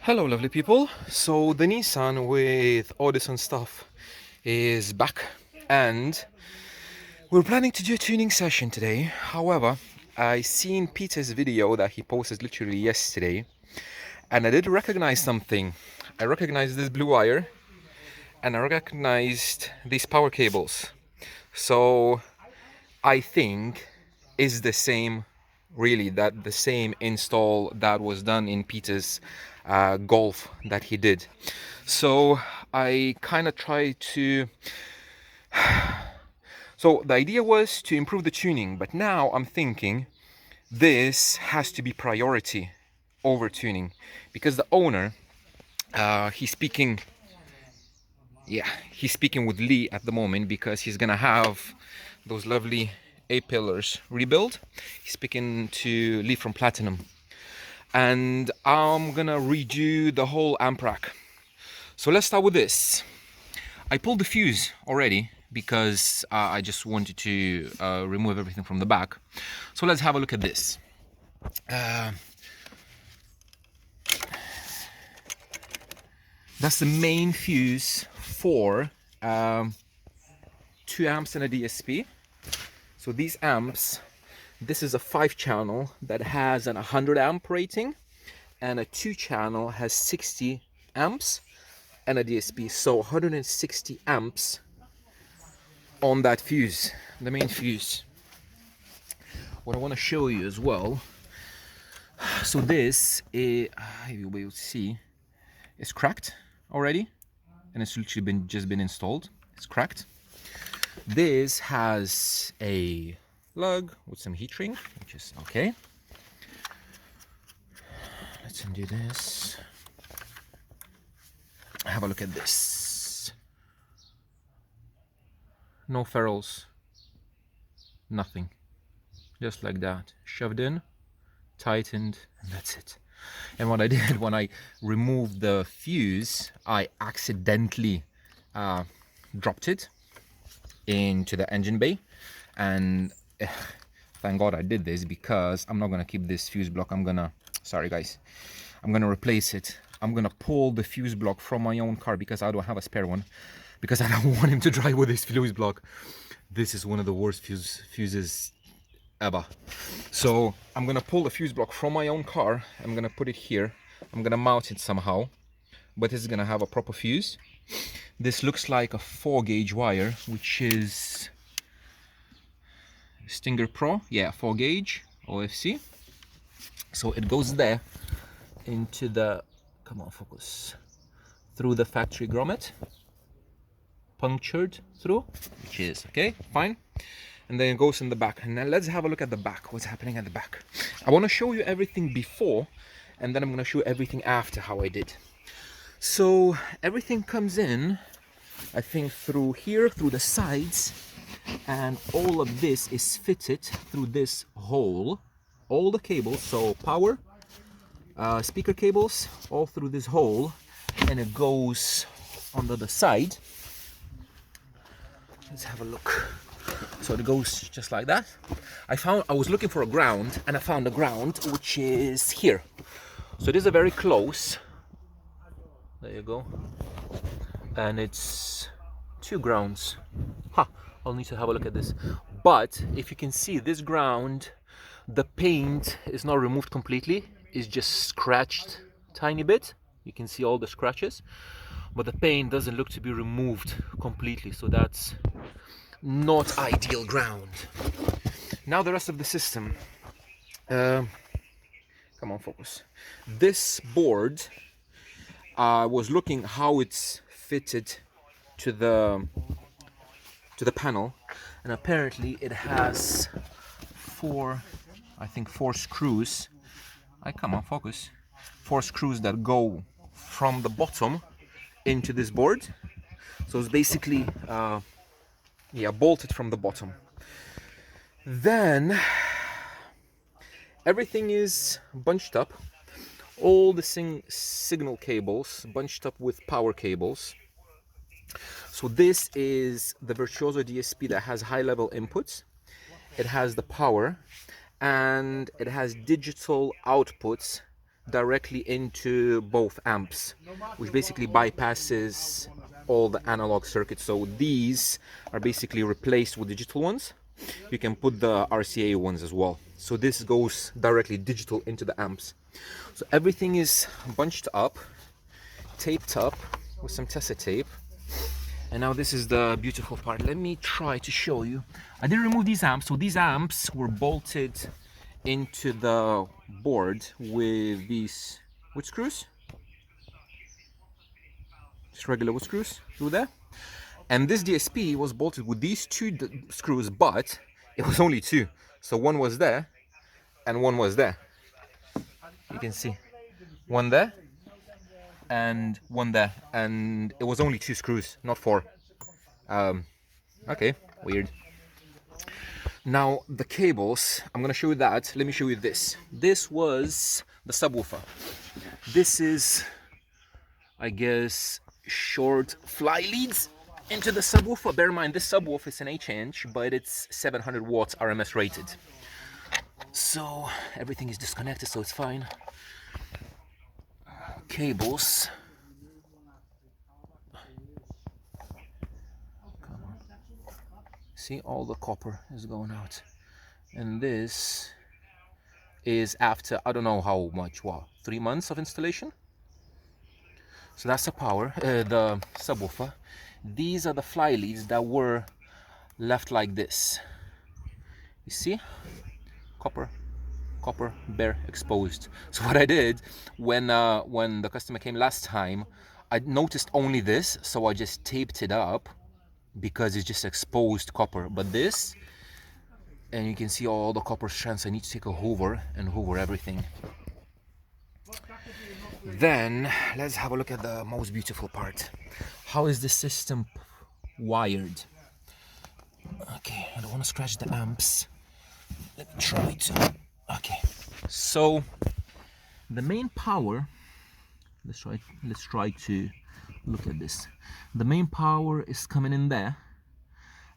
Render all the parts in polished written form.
Hello lovely people, so the Nissan with all this and stuff is back and we're planning to do a tuning session today. However, I seen Peter's video that he posted literally yesterday and I did recognize something. I recognized this blue wire and I recognized these power cables. So I think is the same, really, that the same install that was done in Peter's Golf that he did. So I kind of tried to, so the idea was to improve the tuning, but now I'm thinking this has to be priority over tuning because the owner, he's speaking, he's speaking with Lee at the moment because he's gonna have those lovely A-pillars rebuild. He's speaking to Lee from Platinum. And I'm gonna redo the whole amp rack. So let's start with this. I pulled the fuse already because I just wanted to remove everything from the back. So let's have a look at this. That's the main fuse for 2 amps and a DSP. So these amps, this is a 5-channel that has an 100 amp rating, and a 2-channel has 60 amps and a DSP. So 160 amps on that fuse, the main fuse. What I want to show you as well, so this is, you'll be able to see, it's cracked already, and it's literally just been installed. It's cracked. This has a lug with some heat shrink, which is okay. Let's undo this. Have a look at this. No ferrules, nothing. Just like that, shoved in, tightened, and that's it. And what I did when I removed the fuse, I accidentally dropped it into the engine bay, and thank God I did this because I'm not gonna keep this fuse block. Sorry guys, I'm gonna replace it. I'm gonna pull the fuse block from my own car because I don't have a spare one, because I don't want him to drive with this fuse block. This is one of the worst fuses ever. So I'm gonna pull the fuse block from my own car. I'm gonna put it here. I'm gonna mount it somehow, but it's gonna have a proper fuse. This looks like a 4-gauge wire, which is Stinger Pro, yeah, 4-gauge OFC. So it goes there into the, come on, focus, through the factory grommet, punctured through, which is okay, fine. And then it goes in the back. And now let's have a look at the back, what's happening at the back. I want to show you everything before, and then I'm going to show you everything after how I did. So everything comes in, I think, through here, through the sides, and all of this is fitted through this hole. All the cables, so power, speaker cables, all through this hole, and it goes on the side. Let's have a look. So it goes just like that. I was looking for a ground, and I found a ground which is here. So it is a very close. There you go. And it's 2 grounds. I'll need to have a look at this. But if you can see this ground, the paint is not removed completely. It's just scratched tiny bit. You can see all the scratches, but the paint doesn't look to be removed completely. So that's not ideal ground. Now the rest of the system. Come on, focus. This board, I was looking how it's fitted to the panel, and apparently it has 4 screws. Come on, focus. 4 screws that go from the bottom into this board. So it's basically bolted from the bottom. Then everything is bunched up. All the signal cables bunched up with power cables. So this is the Virtuoso DSP that has high-level inputs. It has the power, and it has digital outputs directly into both amps, which basically bypasses all the analog circuits. So these are basically replaced with digital ones. You can put the RCA ones as well. So this goes directly digital into the amps. So everything is bunched up, taped up with some tessa tape. And now this is the beautiful part. Let me try to show you. I did remove these amps. So these amps were bolted into the board with these wood screws. Just regular wood screws through there. And this DSP was bolted with these two screws, but it was only two. So one was there and one was there. You can see one there and one there. And it was only two screws, not four. Okay, weird. Now the cables, I'm gonna show you that. Let me show you this. This was the subwoofer. This is, I guess, short fly leads into the subwoofer. Bear in mind, this subwoofer is an 8-inch, but it's 700 watts RMS rated. So everything is disconnected, so it's fine. Cables. Come on. See, all the copper is going out. And this is after, I don't know how much, what, 3 months of installation? So that's the power, the subwoofer. These are the fly leads that were left like this. You see? Copper, bare, exposed. So what I did when the customer came last time, I noticed only this, so I just taped it up because it's just exposed copper. But this, and you can see all the copper strands. I need to take a hoover and hoover everything. Then let's have a look at the most beautiful part. How is the system wired? Okay, I don't want to scratch the amps. Let me try to. Okay, so the main power. Let's try to look at this. The main power is coming in there,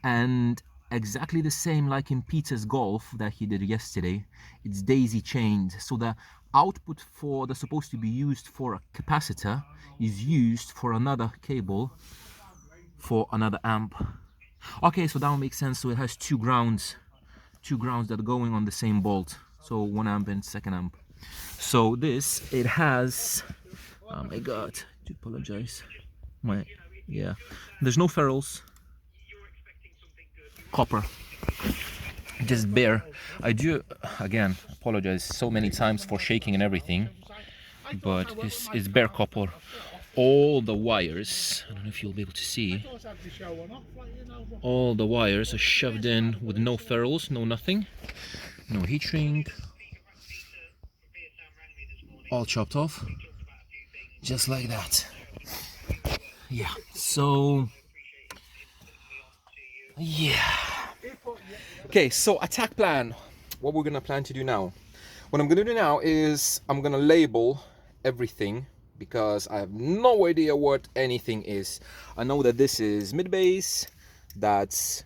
and exactly the same like in Peter's Golf that he did yesterday. It's daisy chained, so the output for that's supposed to be used for a capacitor is used for another cable for another amp. Okay, so that will make sense. So it has two grounds that are going on the same bolt. So 1 amp and 2nd amp. So this, it has, oh my god, I do apologize. There's no ferrules. Copper. Just bare. I do, again, apologize so many times for shaking and everything, but it's bare copper. All the wires, I don't know if you'll be able to see, all the wires are shoved in with no ferrules, no nothing, no heat shrink, all chopped off, just like that. Yeah, so, yeah. Okay, so attack plan. What we're gonna plan to do now. What I'm gonna do now is I'm gonna label everything because I have no idea what anything is. I know that this is mid-bass, that's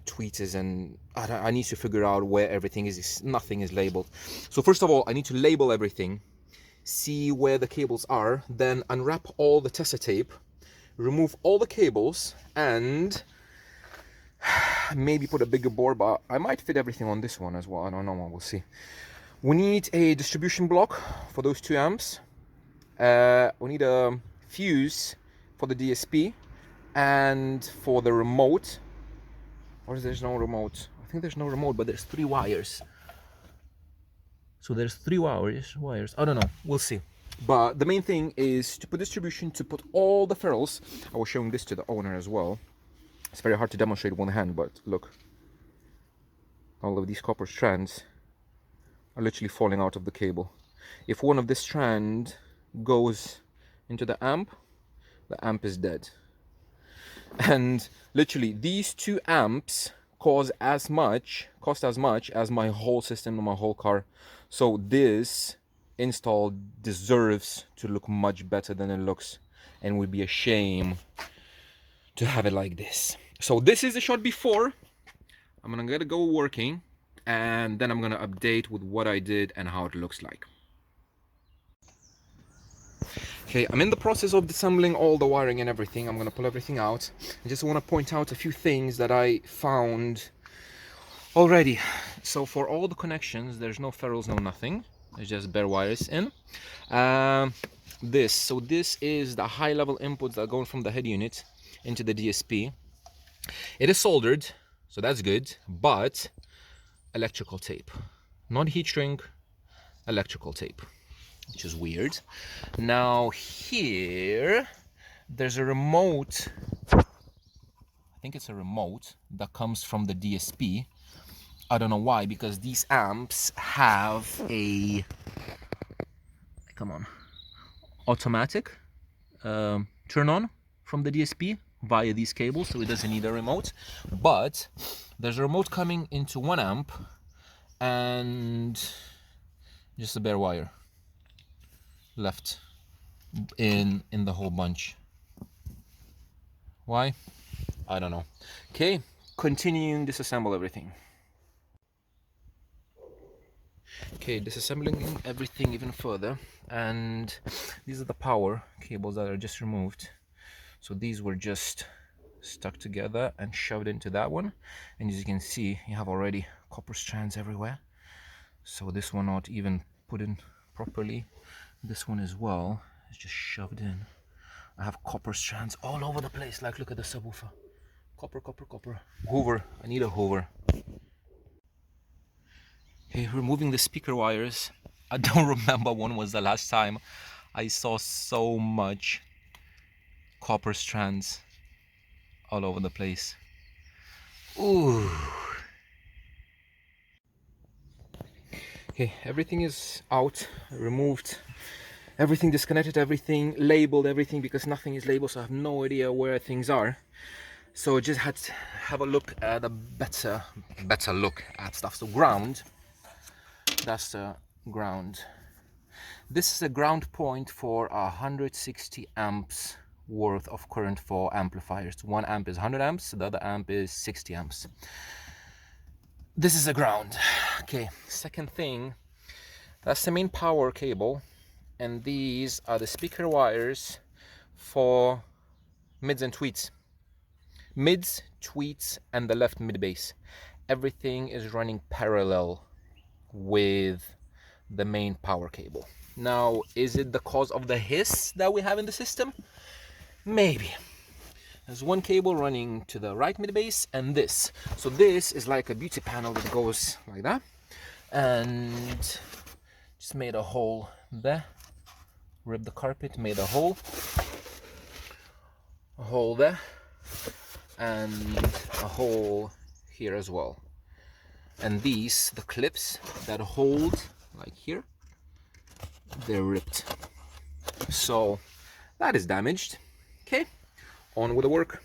tweeters, and I need to figure out where everything is. Nothing is labeled. So first of all, I need to label everything, see where the cables are, then unwrap all the tessa tape, remove all the cables, and maybe put a bigger board, but I might fit everything on this one as well. I don't know, we'll see. We need a distribution block for those 2 amps. We need a fuse for the DSP and for the remote. Or is there's no remote? I think there's no remote, but there's 3 wires. So there's 3 wires. I don't know. We'll see. But the main thing is to put distribution, to put all the ferrules. I was showing this to the owner as well. It's very hard to demonstrate with one hand, but look. All of these copper strands are literally falling out of the cable. If one of this strand goes into the amp is dead. And literally these 2 amps cost as much as my whole system and my whole car. So this install deserves to look much better than it looks, and would be a shame to have it like this. So this is the shot before. I'm gonna get it go working, and then I'm gonna update with what I did and how it looks like. Okay, I'm in the process of disassembling all the wiring and everything. I'm gonna pull everything out. I just want to point out a few things that I found already. So for all the connections, there's no ferrules, no nothing. There's just bare wires in. This is the high level inputs that are going from the head unit into the DSP. It is soldered, so that's good, but electrical tape, not heat shrink, electrical tape, which is weird. Now here, there's a remote. I think it's a remote that comes from the DSP. I don't know why, because these amps have a, come on, automatic turn on from the DSP via these cables, so it doesn't need a remote. But there's a remote coming into 1 amp and just a bare wire left in the whole bunch. Why? I don't know. Okay, continuing disassemble everything. Okay, disassembling everything even further, and these are the power cables that are just removed. So these were just stuck together and shoved into that one, and as you can see, you have already copper strands everywhere. So this one not even put in properly. This one as well is just shoved in. I have copper strands all over the place. Like, look at the subwoofer. Copper, copper, copper. Hoover. I need a hoover. Okay, removing the speaker wires. I don't remember when was the last time I saw so much copper strands all over the place. Ooh. Okay, everything is out, removed, everything disconnected, everything labeled, everything, because nothing is labeled, so I have no idea where things are. So I just had to have a look at a better look at stuff. So ground, that's the ground. This is a ground point for 160 amps worth of current for amplifiers. 1 amp is 100 amps, the other amp is 60 amps. This is a ground. Okay, second thing, that's the main power cable, and these are the speaker wires for mids and tweets. Mids, tweets, and the left mid bass. Everything is running parallel with the main power cable. Now, is it the cause of the hiss that we have in the system? Maybe. There's one cable running to the right mid bass and this. So this is like a beauty panel that goes like that. And just made a hole there. Ripped the carpet, made a hole there, and a hole here as well. And these, the clips that hold, like here, they're ripped. So that is damaged. Okay, on with the work.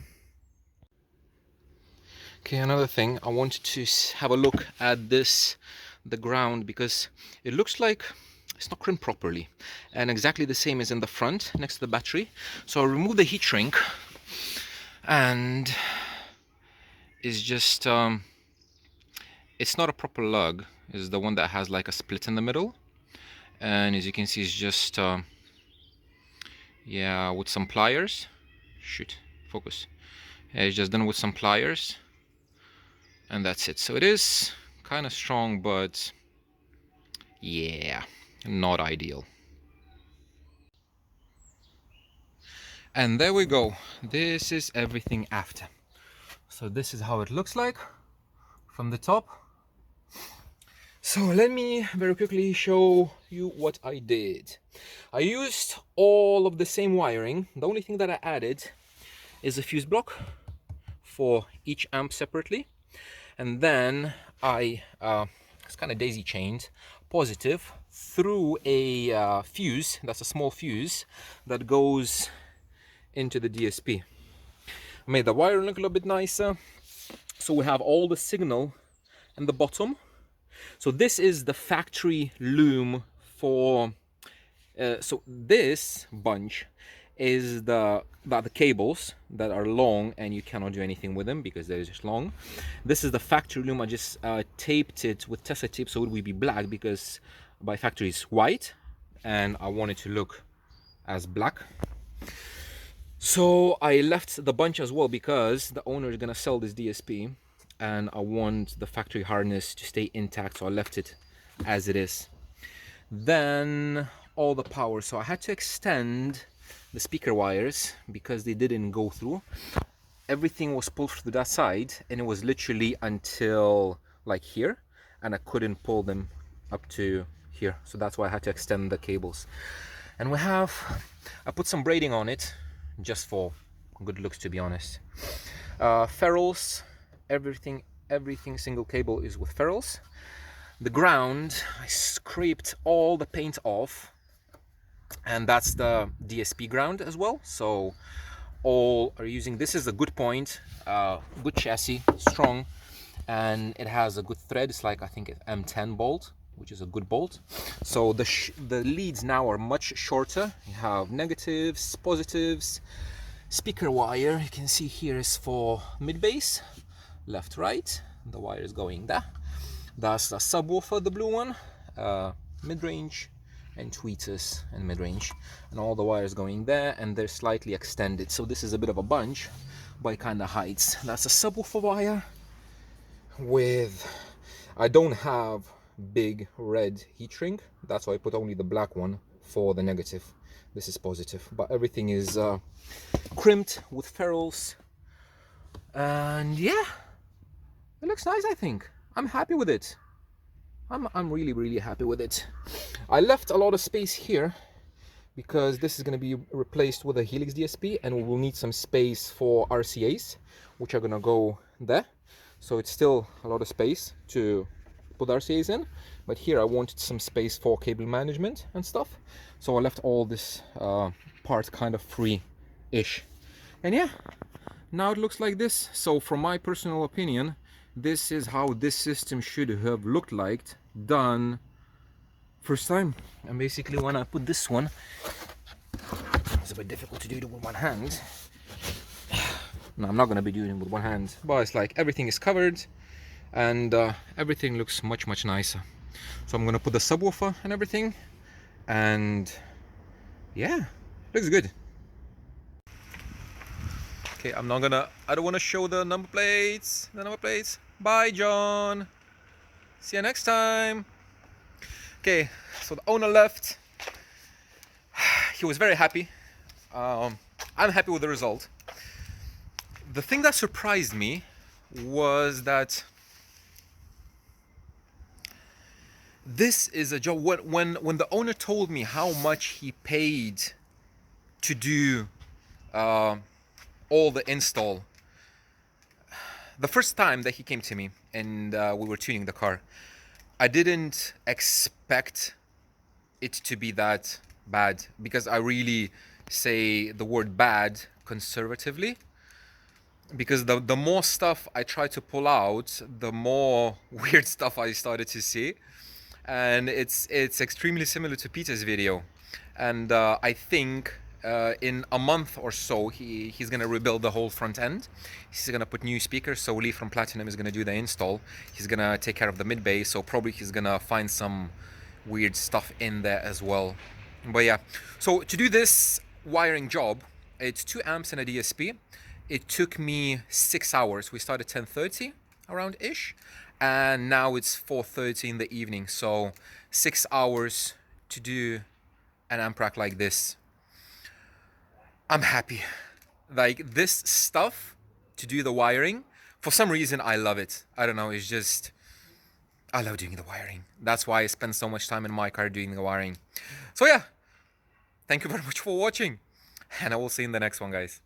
Okay, another thing, I wanted to have a look at this, the ground, because it looks like it's not crimped properly, and exactly the same as in the front next to the battery. So I removed the heat shrink, and it's just it's not a proper lug. It's the one that has like a split in the middle, and as you can see, it's just yeah, with some pliers. Shoot, focus. It's just done with some pliers, and that's it. So it is kind of strong, but yeah, not ideal. And there we go. This is everything after. So this is how it looks like from the top. So let me very quickly show you what I did. I used all of the same wiring. The only thing that I added is a fuse block for each amp separately. And then I it's kind of daisy chained positive through a fuse. That's a small fuse that goes into the DSP. I made the wiring look a little bit nicer. So we have all the signal in the bottom. So this is the factory loom for so this bunch is the cables that are long, and you cannot do anything with them because they're just long. This is the factory loom. I just taped it with Tessa tape so it would be black, because by factory it's white, and I want it to look as black. So I left the bunch as well because the owner is gonna sell this DSP and I want the factory harness to stay intact, so I left it as it is. Then all the power, so I had to extend the speaker wires because they didn't go through. Everything was pulled through that side and it was literally until like here, and I couldn't pull them up to here, so that's why I had to extend the cables. And I put some braiding on it just for good looks, to be honest. Ferrules, everything single cable is with ferrules. The ground, I scraped all the paint off, and that's the DSP ground as well. So all are using, this is a good point, good chassis, strong, and it has a good thread. It's like, I think it's M10 bolt, which is a good bolt. So the leads now are much shorter. You have negatives, positives. Speaker wire, you can see here, is for mid bass, left, right. The wire is going there. That's the subwoofer, the blue one, mid-range, and tweeters and mid-range, and all the wires going there, and they're slightly extended. So this is a bit of a bunch, but it kind of hides. That's a subwoofer wire with, I don't have big red heat shrink, that's why I put only the black one for the negative. This is positive, but everything is crimped with ferrules, and yeah, it looks nice. I think I'm happy with it. I'm really happy with it. I left a lot of space here because this is going to be replaced with a Helix DSP, and we will need some space for RCAs, which are going to go there. So it's still a lot of space to put RCAs in, but here I wanted some space for cable management and stuff, so I left all this part kind of free-ish. And yeah, now it looks like this. So from my personal opinion, this is how this system should have looked like done first time. And basically when I put this one, it's a bit difficult to do it with one hand. No, I'm not going to be doing it with one hand, but it's like everything is covered, and everything looks much nicer. So I'm gonna put the subwoofer and everything, and yeah, looks good. Okay, I don't want to show the number plates. Bye, John. See you next time. Okay, so the owner left. He was very happy. I'm happy with the result. The thing that surprised me was that this is a job. When the owner told me how much he paid to do all the install, the first time that he came to me and we were tuning the car, I didn't expect it to be that bad, because I really say the word bad conservatively, because the more stuff I tried to pull out, the more weird stuff I started to see. And it's extremely similar to Peter's video, and I think in a month or so he's gonna rebuild the whole front end. He's gonna put new speakers, so Lee from Platinum is gonna do the install. He's gonna take care of the mid bass, so probably he's gonna find some weird stuff in there as well. But yeah, so to do this wiring job, it's 2 amps and a DSP. It took me 6 hours. We started 10:30 around ish, and now it's 4:30 in the evening, so 6 hours to do an amp rack like this. I'm happy. Like, this stuff, to do the wiring, for some reason I love it. I don't know, it's just, I love doing the wiring. That's why I spend so much time in my car doing the wiring. So yeah, thank you very much for watching, and I will see you in the next one, guys.